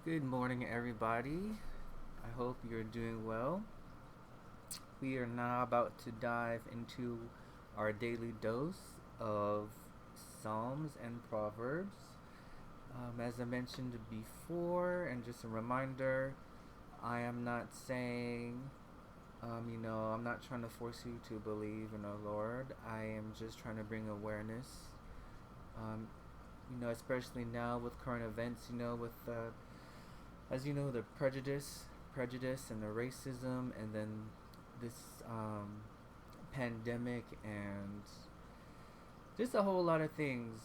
Good morning, everybody. I hope you're doing well. We are now about to dive into our daily dose of Psalms and Proverbs. As I mentioned before, and just a reminder, I am not saying, I'm not trying to force you to believe in the Lord. I am just trying to bring awareness. Um, especially now with current events, with as you know, the prejudice, and the racism, and then this pandemic, and just a whole lot of things,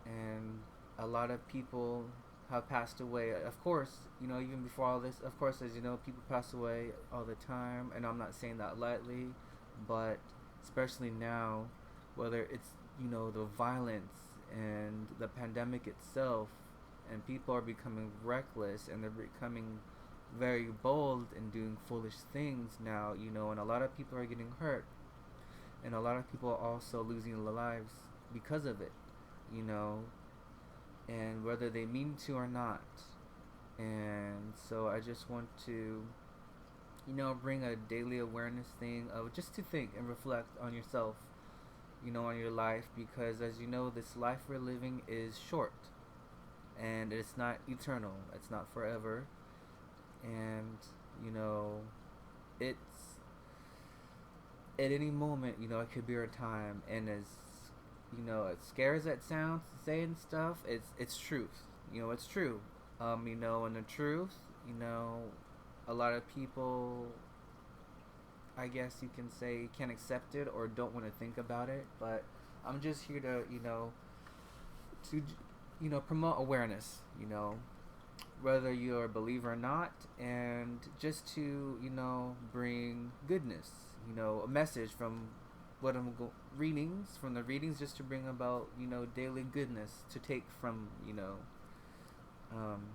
and a lot of people have passed away. Of course, even before all this, of course, as you know, people pass away all the time, and I'm not saying that lightly, but especially now, whether it's the violence and the pandemic itself, and people are becoming reckless and they're becoming very bold and doing foolish things now, and a lot of people are getting hurt, and a lot of people are also losing their lives because of it, you know, and whether they mean to or not. And so I just want to, bring a daily awareness thing of just to think and reflect on yourself, on your life, because as you know, this life we're living is short and it's not eternal, it's not forever. And, you know, it's at any moment, it could be our time. And as as scary as that sounds, saying stuff, it's truth. It's true. And the truth, a lot of people, I guess you can say, can't accept it or don't want to think about it. But I'm just here to, to promote awareness. Whether you're a believer or not, and just to bring goodness, a message from what readings, from the readings, just to bring about daily goodness to take from um,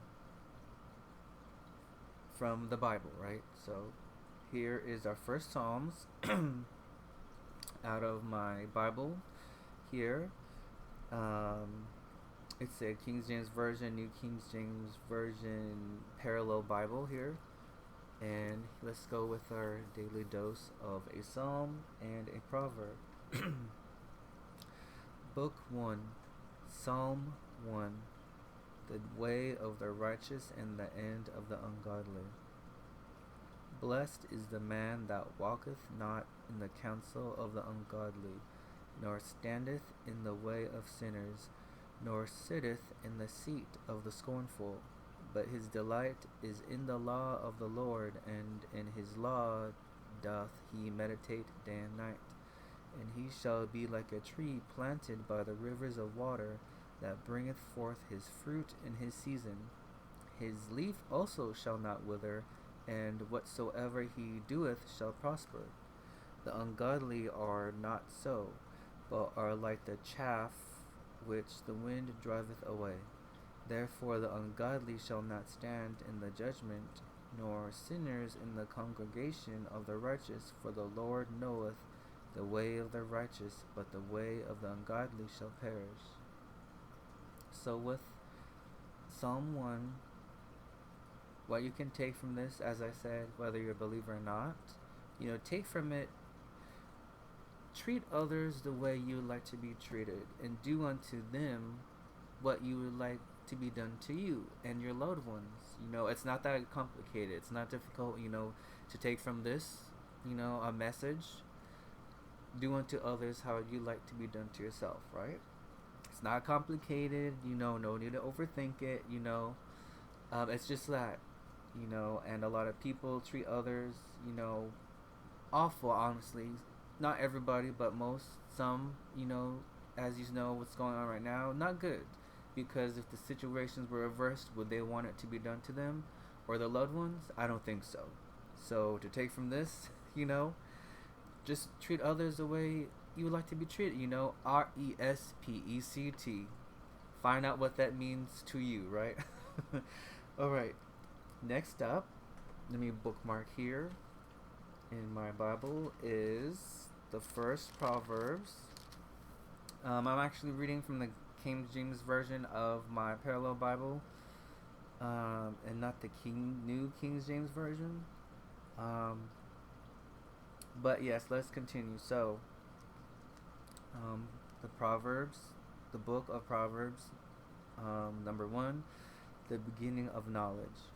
from the Bible, right? So here is our first Psalms out of my Bible here. um, it's a King James Version, New King James Version parallel Bible here. And let's go with our daily dose of a psalm and a proverb. Book 1, Psalm 1. The way of the righteous and the end of the ungodly. Blessed is the man that walketh not in the counsel of the ungodly, nor standeth in the way of sinners, nor sitteth in the seat of the scornful. But his delight is in the law of the Lord, and in his law doth he meditate day and night. And he shall be like a tree planted by the rivers of water, that bringeth forth his fruit in his season. His leaf also shall not wither, and whatsoever he doeth shall prosper. The ungodly are not so, but are like the chaff which the wind driveth away. Therefore the ungodly shall not stand in the judgment, nor sinners in the congregation of the righteous. For the Lord knoweth the way of the righteous, but the way of the ungodly shall perish. So with Psalm 1, what you can take from this, as I said, whether you're a believer or not, take from it, treat others the way you would like to be treated, and do unto them what you would like to be done to you and your loved ones. It's not that complicated. It's not difficult, to take from this, a message. Do unto others how you like to be done to yourself, right? It's not complicated, no need to overthink it, it's just that, and a lot of people treat others, awful, honestly. Not everybody, but most, some, as you know what's going on right now, not good. Because if the situations were reversed, would they want it to be done to them or their loved ones? I don't think so. So to take from this, just treat others the way you would like to be treated, RESPECT. Find out what that means to you, right? Alright, next up, let me bookmark here in my Bible is the first Proverbs. I'm actually reading from the King James Version of my parallel Bible. and not the New King James Version. Um, but yes, let's continue. So, um, the Proverbs, the book of Proverbs, number one, the beginning of knowledge.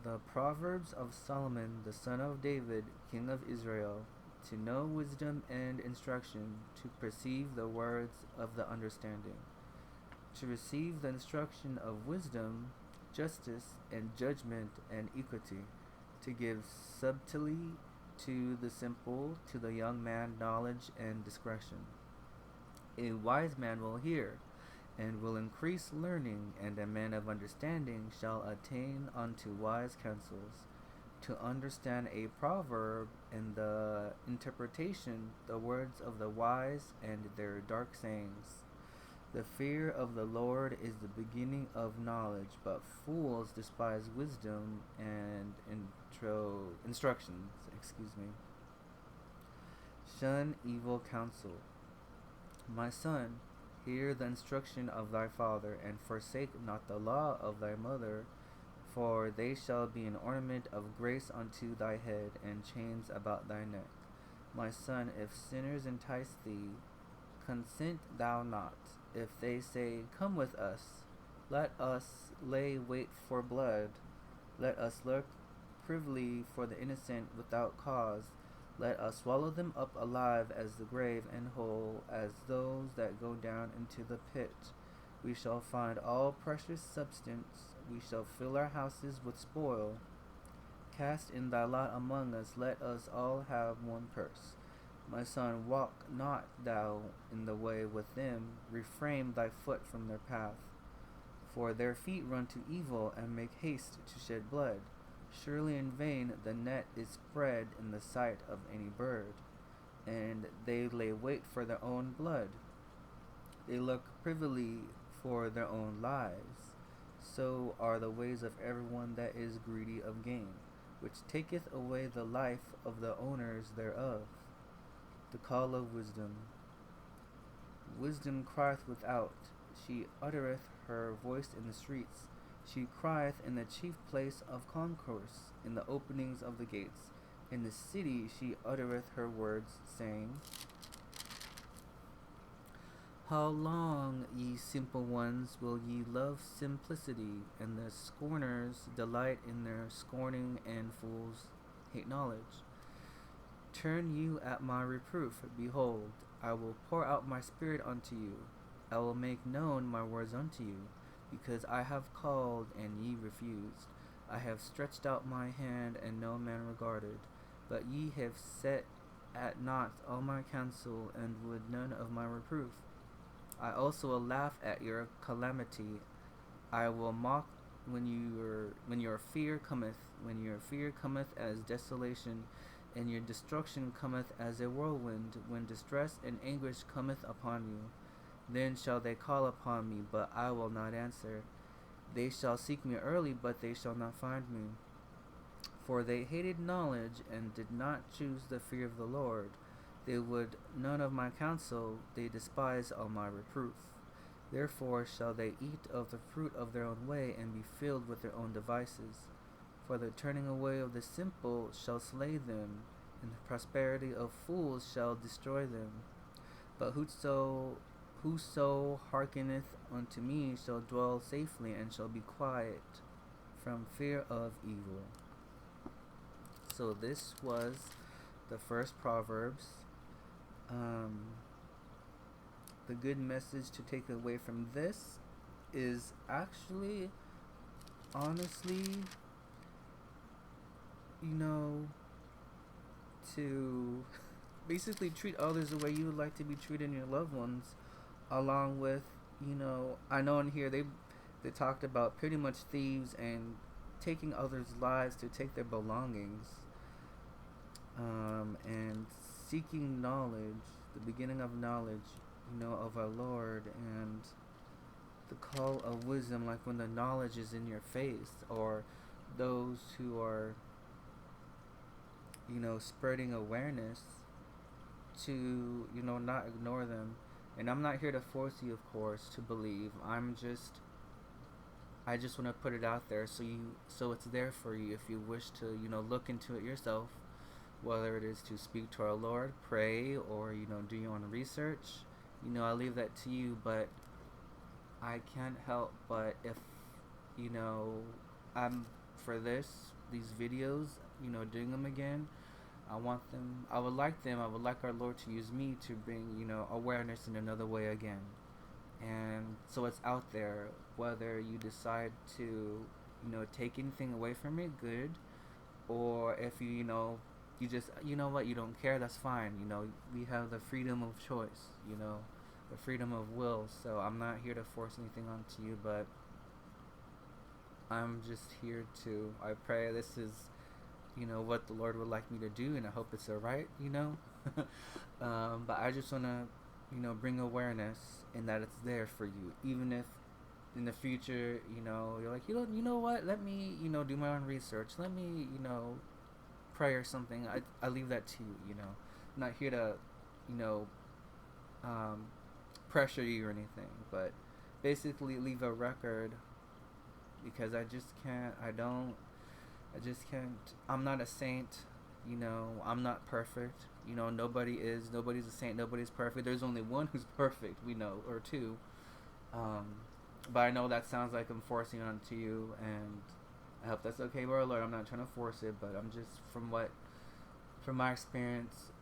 The Proverbs of Solomon, the son of David, king of Israel, to know wisdom and instruction, to perceive the words of the understanding, to receive the instruction of wisdom, justice, and judgment and equity, to give subtility to the simple, to the young man knowledge and discretion. A wise man will hear, and will increase learning, and a man of understanding shall attain unto wise counsels. To understand a proverb and the interpretation, the words of the wise and their dark sayings. The fear of the Lord is the beginning of knowledge, but fools despise wisdom and instructions. Excuse me. Shun evil counsel. My son, hear the instruction of thy father, and forsake not the law of thy mother, for they shall be an ornament of grace unto thy head, and chains about thy neck. My son, if sinners entice thee, consent thou not. If they say, Come with us, let us lay wait for blood, let us lurk privily for the innocent without cause. Let us swallow them up alive as the grave, and whole as those that go down into the pit. We shall find all precious substance. We shall fill our houses with spoil. Cast in thy lot among us. Let us all have one purse. My son, walk not thou in the way with them. Refrain thy foot from their path. For their feet run to evil, and make haste to shed blood. Surely in vain the net is spread in the sight of any bird, and they lay wait for their own blood. They look privily for their own lives. So are the ways of everyone that is greedy of gain, which taketh away the life of the owners thereof. The call of wisdom. Wisdom crieth without, she uttereth her voice in the streets. She crieth in the chief place of concourse, in the openings of the gates. In the city she uttereth her words, saying, How long, ye simple ones, will ye love simplicity? And the scorners delight in their scorning, and fools hate knowledge. Turn you at my reproof. Behold, I will pour out my spirit unto you. I will make known my words unto you, because I have called, and ye refused. I have stretched out my hand, and no man regarded. But ye have set at naught all my counsel, and would none of my reproof. I also will laugh at your calamity. I will mock when your fear cometh, when your fear cometh as desolation, and your destruction cometh as a whirlwind, when distress and anguish cometh upon you. Then shall they call upon me, but I will not answer. They shall seek me early, but they shall not find me. For they hated knowledge, and did not choose the fear of the Lord. They would none of my counsel, they despise all my reproof. Therefore shall they eat of the fruit of their own way, and be filled with their own devices. For the turning away of the simple shall slay them, and the prosperity of fools shall destroy them. But whoso hearkeneth unto me shall dwell safely, and shall be quiet from fear of evil. So this was the first Proverbs. The good message to take away from this is actually, honestly, to basically treat others the way you would like to be treated and your loved ones, along with, I know in here they talked about pretty much thieves and taking others' lives to take their belongings, and seeking knowledge, the beginning of knowledge, of our Lord, and the call of wisdom, like when the knowledge is in your face, or those who are, spreading awareness, to, not ignore them. And I'm not here to force you, of course, to believe. I just want to put it out there so it's there for you if you wish to, look into it yourself, whether it is to speak to our Lord, pray, or, do your own research. I leave that to you, but I can't help but if, you know, I'm for these videos, doing them again. I would like our Lord to use me to bring, awareness in another way again. And so it's out there, whether you decide to, take anything away from it, good, or if you just, what, you don't care, that's fine. We have the freedom of choice, the freedom of will. So I'm not here to force anything onto you, but I'm just here to, I pray this is, what the Lord would like me to do, and I hope it's alright, but I just want to, bring awareness and that it's there for you, even if in the future, you're like, you know what, let me, do my own research, let me, pray or something. I leave that to you, I'm not here to, you know, um, pressure you or anything, but basically leave a record, because I just can't, I'm not a saint, I'm not perfect, nobody's a saint, nobody's perfect, there's only one who's perfect, we know, or two, but I know that sounds like I'm forcing it onto you, and I hope that's okay, Lord, I'm not trying to force it, but I'm just, from my experience,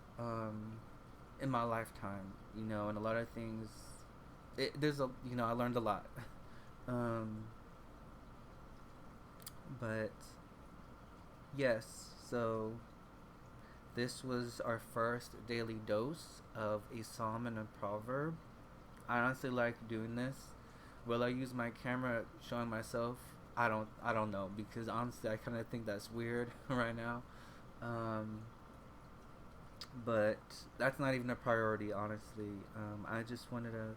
in my lifetime, and a lot of things, I learned a lot, but yes, so this was our first daily dose of a psalm and a proverb. I honestly like doing this. Will I use my camera showing myself? I don't know, because honestly I kind of think that's weird right now. But that's not even a priority, honestly. I just wanted to,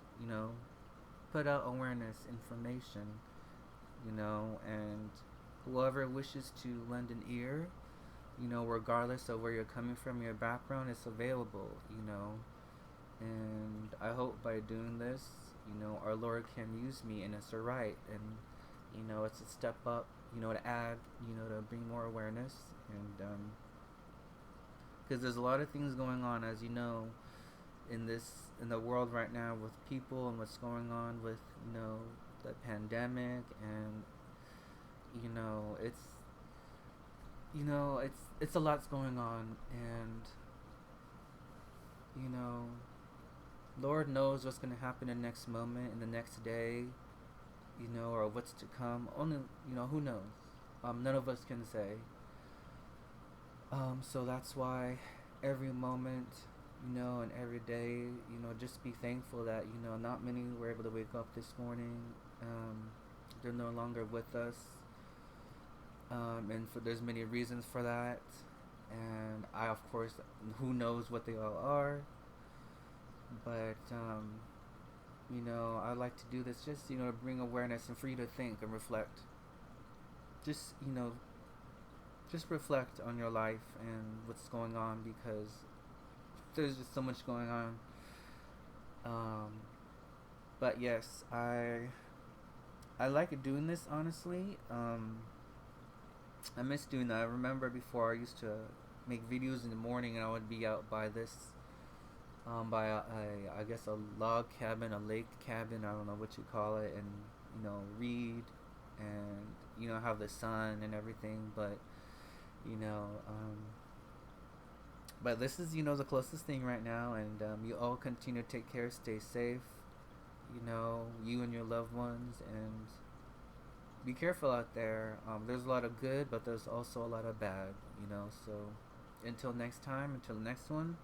put out awareness, information, and whoever wishes to lend an ear, regardless of where you're coming from, your background, is available, and I hope by doing this, our Lord can use me, and it's alright, and, it's a step up, to add, to bring more awareness, and, because there's a lot of things going on, as you know, in the world right now, with people, and what's going on with, the pandemic, and, it's a lot's going on, and, Lord knows what's going to happen in the next moment, in the next day, or what's to come. Only, who knows? None of us can say. So that's why every moment, and every day, just be thankful that, not many were able to wake up this morning. They're no longer with us. And there's many reasons for that. And I, of course, who knows what they all are. But, I like to do this just, to bring awareness and for you to think and reflect. Just, just reflect on your life and what's going on, because there's just so much going on. But yes, I like doing this, honestly. I miss doing that. I remember before I used to make videos in the morning, and I would be out by this, by I guess a log cabin, a lake cabin, I don't know what you call it, and read, and have the sun and everything, but but this is the closest thing right now, and you all continue to take care, stay safe, you and your loved ones, and be careful out there. There's a lot of good, but there's also a lot of bad, so until next time, until the next one,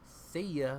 see ya.